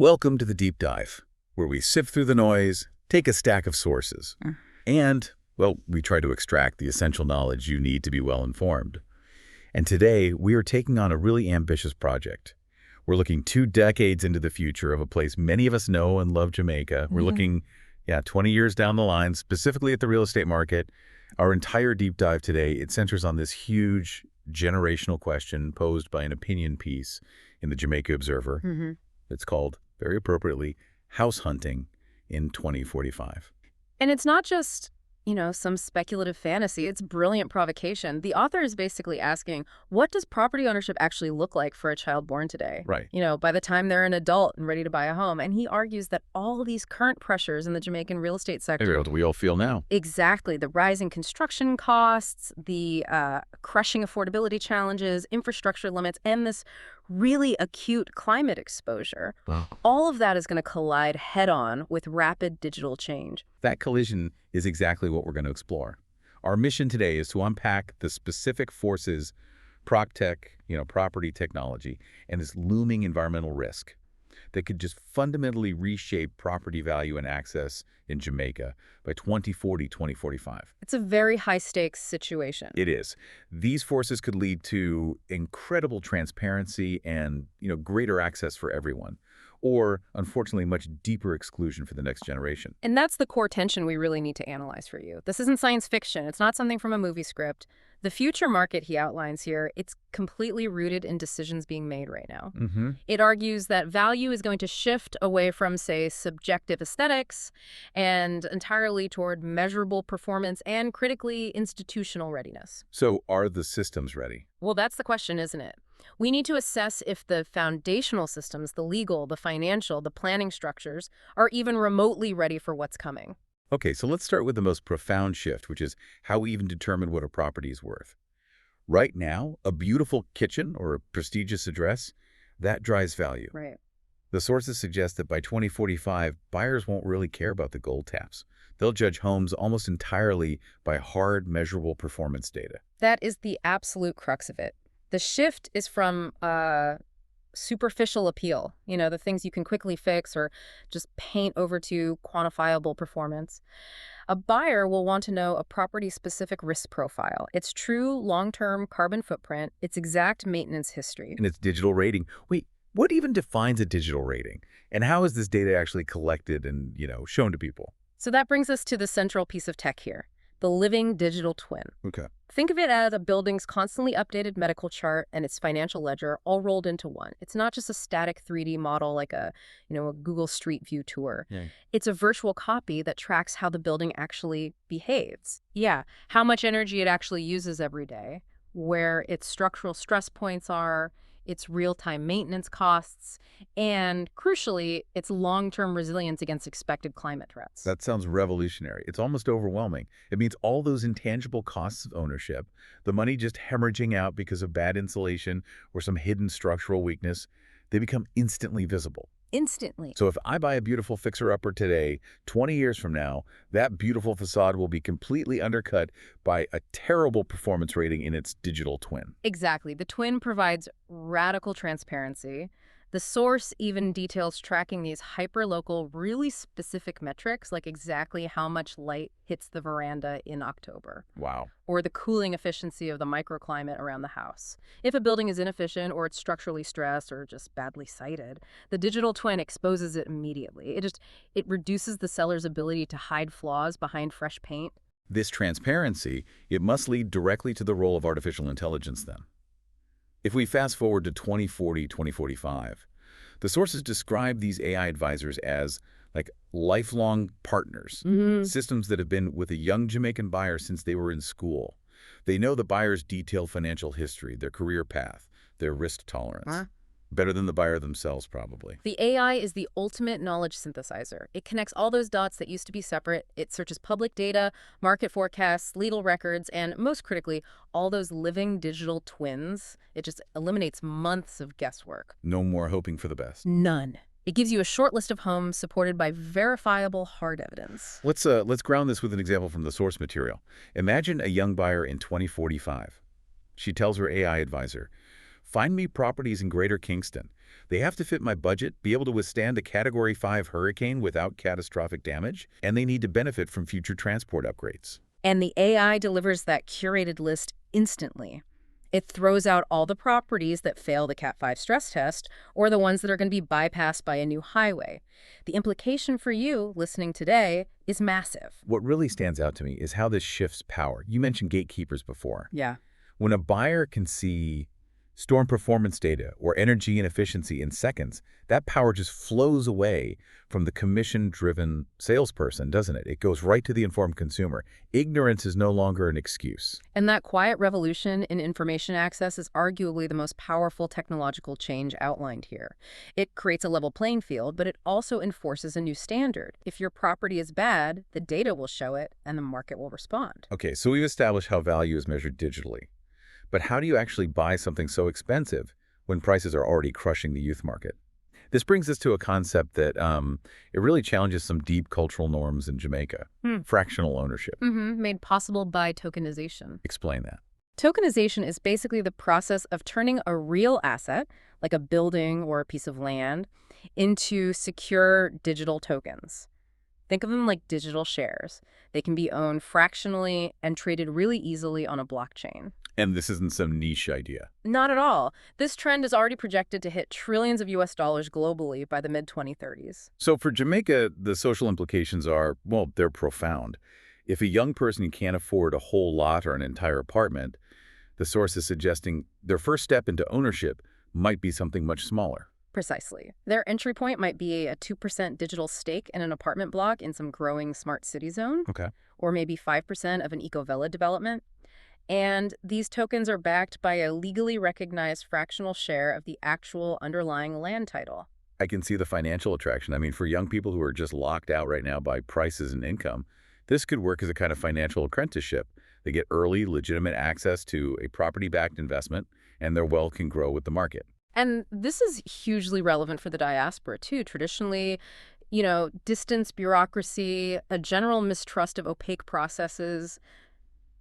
Welcome to the Deep Dive, where we sift through the noise, take a stack of sources, and, well, we try to extract the essential knowledge you need to be well-informed. And today, we are taking on a really ambitious project. We're looking 2 decades into the future of a place many of us know and love, Jamaica. We're looking, 20 years down the line, specifically at the real estate market. Our entire deep dive today, it centers on this huge generational question posed by an opinion piece in the Jamaica Observer. It's called, very appropriately, House Hunting in 2045. And it's not just, some speculative fantasy. It's brilliant provocation. The author is basically asking, what does property ownership actually look like for a child born today? Right. By the time they're an adult and ready to buy a home. And he argues that all these current pressures in the Jamaican real estate sector. What do we all feel now? Exactly. The rising construction costs, the crushing affordability challenges, infrastructure limits, and this really acute climate exposure. Wow. All of that is going to collide head-on with rapid digital change. That collision is exactly what we're going to explore. Our mission today is to unpack the specific forces, PropTech, property technology, and this looming environmental risk that could just fundamentally reshape property value and access in Jamaica by 2040, 2045. It's a very high-stakes situation. It is. These forces could lead to incredible transparency and, greater access for everyone, or, unfortunately, much deeper exclusion for the next generation. And that's the core tension we really need to analyze for you. This isn't science fiction. It's not something from a movie script. The future market he outlines here, it's completely rooted in decisions being made right now. It argues that value is going to shift away from, say, subjective aesthetics and entirely toward measurable performance and, critically, institutional readiness. So are the systems ready? Well, that's the question, isn't it? We need to assess if the foundational systems, the legal, the financial, the planning structures, are even remotely ready for what's coming. Okay, so let's start with the most profound shift, which is how we even determine what a property is worth. Right now, a beautiful kitchen or a prestigious address, that drives value. Right. The sources suggest that by 2045, buyers won't really care about the gold taps. They'll judge homes almost entirely by hard, measurable performance data. That is the absolute crux of it. The shift is from superficial appeal, the things you can quickly fix or just paint over to quantifiable performance. A buyer will want to know a property-specific risk profile, its true long-term carbon footprint, its exact maintenance history. And its digital rating. Wait, what even defines a digital rating? And how is this data actually collected and, shown to people? So that brings us to the central piece of tech here, the living digital twin. Okay. Think of it as a building's constantly updated medical chart and its financial ledger all rolled into one. It's not just a static 3D model like a Google Street View tour. Yeah. It's a virtual copy that tracks how the building actually behaves. Yeah, how much energy it actually uses every day, where its structural stress points are, its real-time maintenance costs, and, crucially, its long-term resilience against expected climate threats. That sounds revolutionary. It's almost overwhelming. It means all those intangible costs of ownership, the money just hemorrhaging out because of bad insulation or some hidden structural weakness, they become instantly visible. Instantly. So if I buy a beautiful fixer-upper today, 20 years from now, that beautiful facade will be completely undercut by a terrible performance rating in its digital twin. Exactly. The twin provides radical transparency. The source even details tracking these hyper-local, really specific metrics, like exactly how much light hits the veranda in October. Wow. Or the cooling efficiency of the microclimate around the house. If a building is inefficient or it's structurally stressed or just badly sited, the digital twin exposes it immediately. It reduces the seller's ability to hide flaws behind fresh paint. This transparency, it must lead directly to the role of artificial intelligence then. If we fast forward to 2040, 2045, the sources describe these AI advisors as like lifelong partners, systems that have been with a young Jamaican buyer since they were in school. They know the buyer's detailed financial history, their career path, their risk tolerance. Better than the buyer themselves, probably. The AI is the ultimate knowledge synthesizer. It connects all those dots that used to be separate. It searches public data, market forecasts, legal records, and most critically, all those living digital twins. It just eliminates months of guesswork. No more hoping for the best. None. It gives you a short list of homes supported by verifiable hard evidence. Let's ground this with an example from the source material. Imagine a young buyer in 2045. She tells her AI advisor, "Find me properties in Greater Kingston They have to fit my budget, be able to withstand a Category 5 hurricane without catastrophic damage, and they need to benefit from future transport upgrades. And the AI delivers that curated list instantly. It throws out all the properties that fail the Cat 5 stress test or the ones that are going to be bypassed by a new highway. The implication for you listening today is massive. What really stands out to me is how this shifts power. You mentioned gatekeepers before. Yeah. When a buyer can see storm performance data or energy and efficiency in seconds, that power just flows away from the commission-driven salesperson, doesn't it? It goes right to the informed consumer. Ignorance is no longer an excuse. And that quiet revolution in information access is arguably the most powerful technological change outlined here. It creates a level playing field, but it also enforces a new standard. If your property is bad, the data will show it and the market will respond. Okay, so we've established how value is measured digitally. But how do you actually buy something so expensive when prices are already crushing the youth market? This brings us to a concept that it really challenges some deep cultural norms in Jamaica, fractional ownership. Made possible by tokenization. Explain that. Tokenization is basically the process of turning a real asset, like a building or a piece of land, into secure digital tokens. Think of them like digital shares. They can be owned fractionally and traded really easily on a blockchain. And this isn't some niche idea. Not at all. This trend is already projected to hit trillions of US dollars globally by the mid-2030s. So for Jamaica, the social implications are, well, they're profound. If a young person can't afford a whole lot or an entire apartment, the source is suggesting their first step into ownership might be something much smaller. Precisely. Their entry point might be a 2% digital stake in an apartment block in some growing smart city zone. Okay. Or maybe 5% of an eco-villa development. And these tokens are backed by a legally recognized fractional share of the actual underlying land title. I can see the financial attraction. I mean, for young people who are just locked out right now by prices and income, this could work as a kind of financial apprenticeship. They get early, legitimate access to a property-backed investment, and their wealth can grow with the market. And this is hugely relevant for the diaspora, too. Traditionally, distance, bureaucracy, a general mistrust of opaque processes,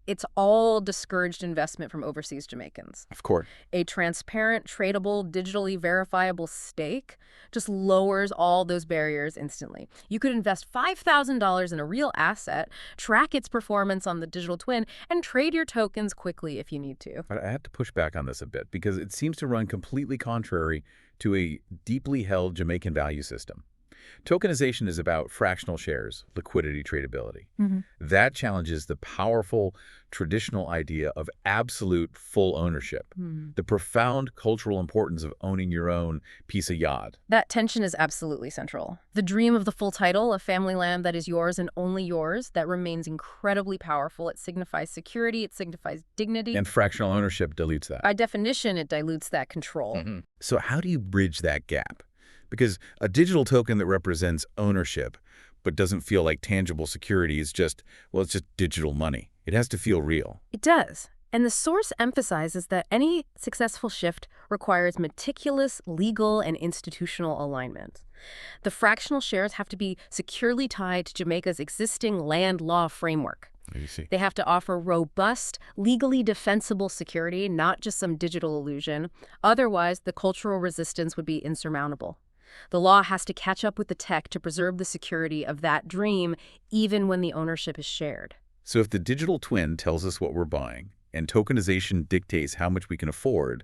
it's all discouraged investment from overseas Jamaicans. Of course. A transparent, tradable, digitally verifiable stake just lowers all those barriers instantly. You could invest $5,000 in a real asset, track its performance on the digital twin, and trade your tokens quickly if you need to. But I have to push back on this a bit because it seems to run completely contrary to a deeply held Jamaican value system. Tokenization is about fractional shares, liquidity, tradability. That challenges the powerful traditional idea of absolute full ownership, the profound cultural importance of owning your own piece of yacht. That tension is absolutely central. The dream of the full title, a family land that is yours and only yours, that remains incredibly powerful. It signifies security, it signifies dignity. And fractional ownership dilutes that. By definition, it dilutes that control. So how do you bridge that gap? Because a digital token that represents ownership but doesn't feel like tangible security is just, well, it's just digital money. It has to feel real. It does. And the source emphasizes that any successful shift requires meticulous legal and institutional alignment. The fractional shares have to be securely tied to Jamaica's existing land law framework. You see. They have to offer robust, legally defensible security, not just some digital illusion. Otherwise, the cultural resistance would be insurmountable. The law has to catch up with the tech to preserve the security of that dream, even when the ownership is shared. So if the digital twin tells us what we're buying and tokenization dictates how much we can afford,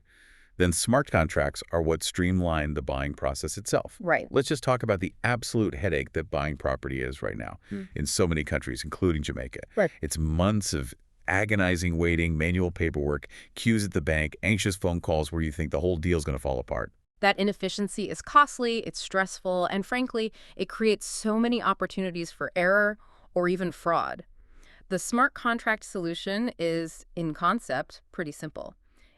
then smart contracts are what streamline the buying process itself. Right. Let's just talk about the absolute headache that buying property is right now in so many countries, including Jamaica. Right. It's months of agonizing waiting, manual paperwork, queues at the bank, anxious phone calls where you think the whole deal's going to fall apart. That inefficiency is costly, it's stressful, and frankly, it creates so many opportunities for error or even fraud. The smart contract solution is, in concept, pretty simple.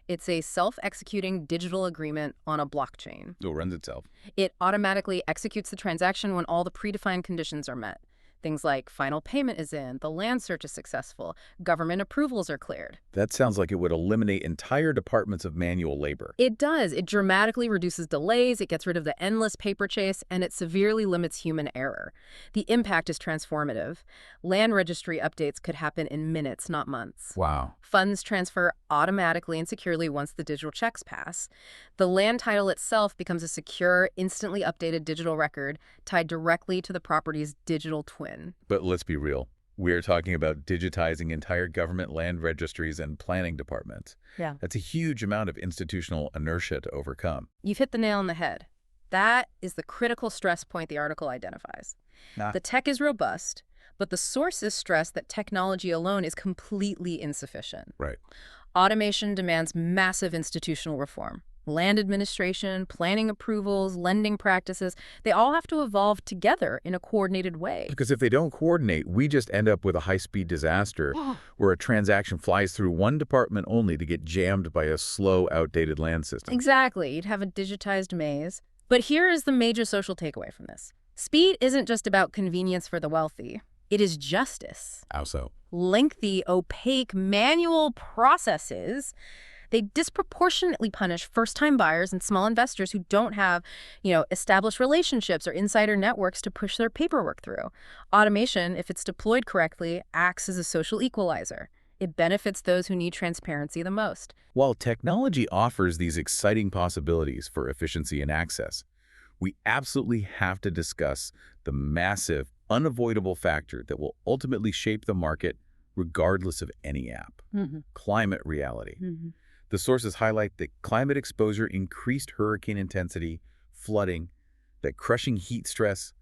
It's a self-executing digital agreement on a blockchain. It runs itself. It automatically executes the transaction when all the predefined conditions are met. Things like final payment is in, the land search is successful, government approvals are cleared. That sounds like it would eliminate entire departments of manual labor. It does. It dramatically reduces delays, it gets rid of the endless paper chase, and it severely limits human error. The impact is transformative. Land registry updates could happen in minutes, not months. Wow. Funds transfer automatically and securely once the digital checks pass. The land title itself becomes a secure, instantly updated digital record tied directly to the property's digital twin. But let's be real. We're talking about digitizing entire government land registries and planning departments. Yeah. That's a huge amount of institutional inertia to overcome. You've hit the nail on the head. That is the critical stress point the article identifies. The tech is robust, but the sources stress that technology alone is completely insufficient. Right. Automation demands massive institutional reform. Land administration, planning approvals, lending practices, they all have to evolve together in a coordinated way. Because if they don't coordinate, we just end up with a high-speed disaster where a transaction flies through one department only to get jammed by a slow, outdated land system. Exactly. You'd have a digitized maze. But here is the major social takeaway from this. Speed isn't just about convenience for the wealthy. It is justice. How so? Lengthy, opaque, manual processes, they disproportionately punish first-time buyers and small investors who don't have, established relationships or insider networks to push their paperwork through. Automation, if it's deployed correctly, acts as a social equalizer. It benefits those who need transparency the most. While technology offers these exciting possibilities for efficiency and access, we absolutely have to discuss the massive, unavoidable factor that will ultimately shape the market regardless of any app. Climate reality. The sources highlight that climate exposure increased hurricane intensity, flooding, that crushing heat stress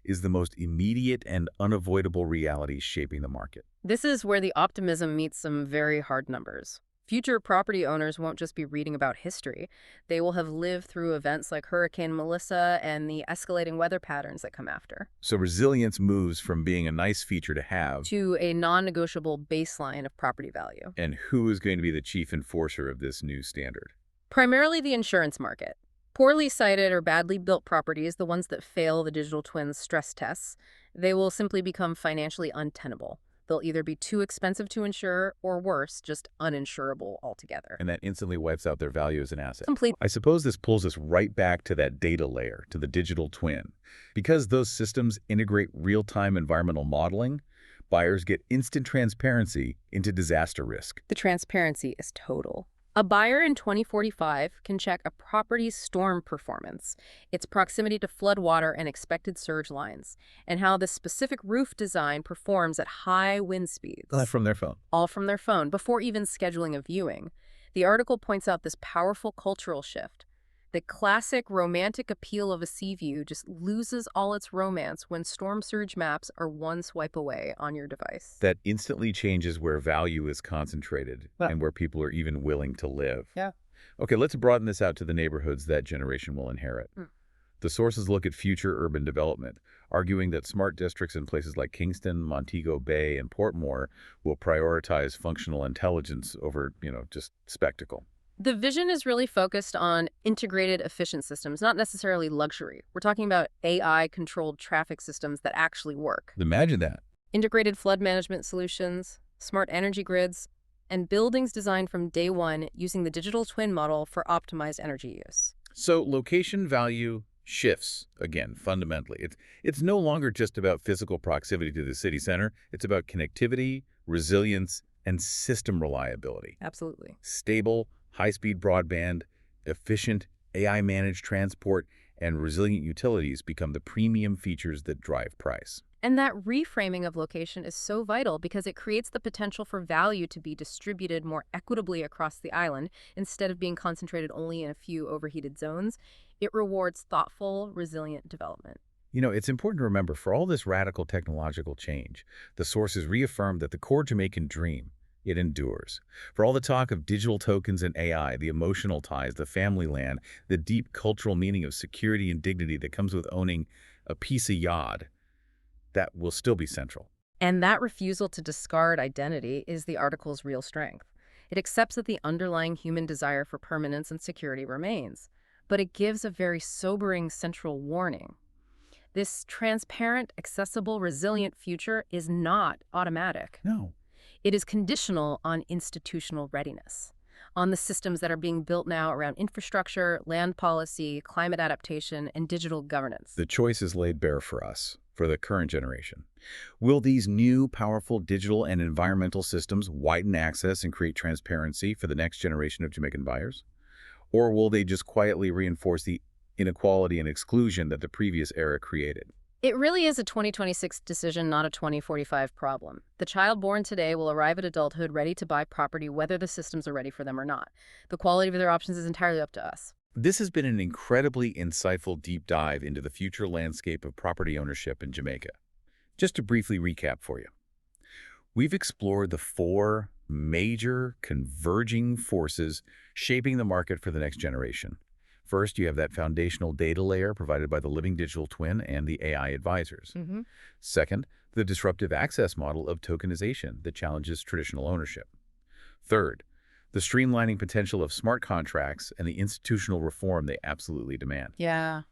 is the most immediate and unavoidable reality shaping the market. This is where the optimism meets some very hard numbers. Future property owners won't just be reading about history. They will have lived through events like Hurricane Melissa and the escalating weather patterns that come after. So resilience moves from being a nice feature to have to a non-negotiable baseline of property value. And who is going to be the chief enforcer of this new standard? Primarily the insurance market. Poorly sited or badly built properties, the ones that fail the digital twin's stress tests, they will simply become financially untenable. They'll either be too expensive to insure or worse, just uninsurable altogether. And that instantly wipes out their value as an asset. Complete. I suppose this pulls us right back to that data layer, to the digital twin. Because those systems integrate real-time environmental modeling, buyers get instant transparency into disaster risk. The transparency is total. A buyer in 2045 can check a property's storm performance, its proximity to floodwater and expected surge lines, and how the specific roof design performs at high wind speeds. All from their phone. All from their phone, before even scheduling a viewing. The article points out this powerful cultural shift. The classic romantic appeal of a sea view just loses all its romance when storm surge maps are one swipe away on your device. That instantly changes where value is concentrated and where people are even willing to live. Yeah. Okay, let's broaden this out to the neighborhoods that generation will inherit. The sources look at future urban development, arguing that smart districts in places like Kingston, Montego Bay, and Portmore will prioritize functional intelligence over, just spectacle. The vision is really focused on integrated, efficient systems, not necessarily luxury. We're talking about AI-controlled traffic systems that actually work. Imagine that. Integrated flood management solutions, smart energy grids, and buildings designed from day one using the digital twin model for optimized energy use. So location value shifts, again, fundamentally. It's no longer just about physical proximity to the city center. It's about connectivity, resilience, and system reliability. Absolutely. Stable, high-speed broadband, efficient, AI-managed transport, and resilient utilities become the premium features that drive price. And that reframing of location is so vital because it creates the potential for value to be distributed more equitably across the island instead of being concentrated only in a few overheated zones. It rewards thoughtful, resilient development. It's important to remember, for all this radical technological change, the sources reaffirm that the core Jamaican dream, it endures. For all the talk of digital tokens and AI, the emotional ties, the family land, the deep cultural meaning of security and dignity that comes with owning a piece of yard, that will still be central. And that refusal to discard identity is the article's real strength. It accepts that the underlying human desire for permanence and security remains, but it gives a very sobering central warning. This transparent, accessible, resilient future is not automatic. No. It is conditional on institutional readiness, on the systems that are being built now around infrastructure, land policy, climate adaptation, and digital governance. The choice is laid bare for us, for the current generation. Will these new, powerful digital and environmental systems widen access and create transparency for the next generation of Jamaican buyers? Or will they just quietly reinforce the inequality and exclusion that the previous era created? It really is a 2026 decision, not a 2045 problem. The child born today will arrive at adulthood ready to buy property whether the systems are ready for them or not. The quality of their options is entirely up to us. This has been an incredibly insightful deep dive into the future landscape of property ownership in Jamaica. Just to briefly recap for you, we've explored the 4 major converging forces shaping the market for the next generation. First, you have that foundational data layer provided by the living digital twin and the AI advisors. Second, the disruptive access model of tokenization that challenges traditional ownership. Third, the streamlining potential of smart contracts and the institutional reform they absolutely demand. Yeah.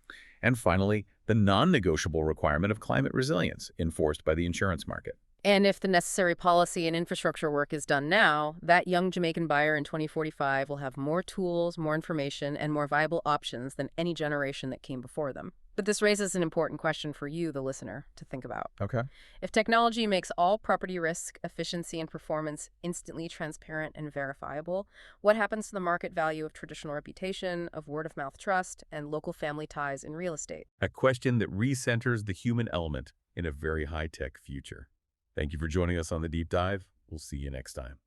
And finally, the non-negotiable requirement of climate resilience enforced by the insurance market. And if the necessary policy and infrastructure work is done now, that young Jamaican buyer in 2045 will have more tools, more information, and more viable options than any generation that came before them. But this raises an important question for you, the listener, to think about. Okay. If technology makes all property risk, efficiency, and performance instantly transparent and verifiable, what happens to the market value of traditional reputation, of word-of-mouth trust, and local family ties in real estate? A question that recenters the human element in a very high-tech future. Thank you for joining us on the Deep Dive. We'll see you next time.